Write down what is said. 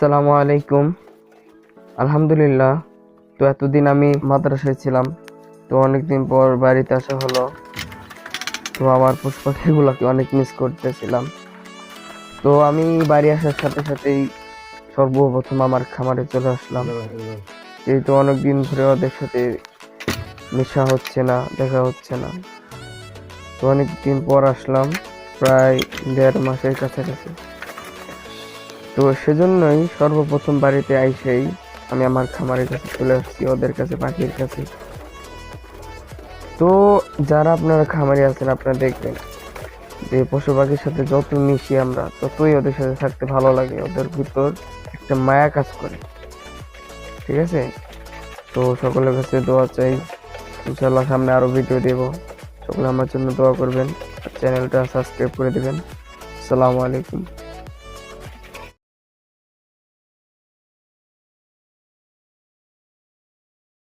আসসালামু আলাইকুম। আলহামদুলিল্লাহ। তো এতদিন আমি মাদ্রাসায় ছিলাম, তো অনেকদিন পর বাড়িতে আসা হলো। তো আমার পশু পাখিগুলোকে অনেক মিস করতেছিলাম। তো আমি বাড়ি আসার সাথে সাথেই সর্বপ্রথম আমার খামারে চলে আসলাম, যেহেতু অনেকদিন ধরে ওদের সাথে মেশা হচ্ছে না, দেখা হচ্ছে না। তো অনেকদিন পর আসলাম, প্রায় 1.5 মাসের কাছাকাছি। তো সেজন্যই সর্বপ্রথম বাড়িতে আইসেই আমি আমার খামারের কাছে চলে আসছি, ওদের কাছে, পাখির কাছে। তো যারা আপনারা খামারি আছেন, আপনারা দেখবেন যে পশু পাখির সাথে যত মিশি আমরা, ততই ওদের সাথে থাকতে ভালো লাগে, ওদের ভিতর একটা মায়া কাজ করে। ঠিক আছে? তো সকলের কাছে দোয়া চাই, ইনশাল্লাহ সামনে আরো ভিডিও দেব। সকলে আমার জন্য দোয়া করবেন, চ্যানেলটা সাবস্ক্রাইব করে দিবেন। আসসালামু আলাইকুম।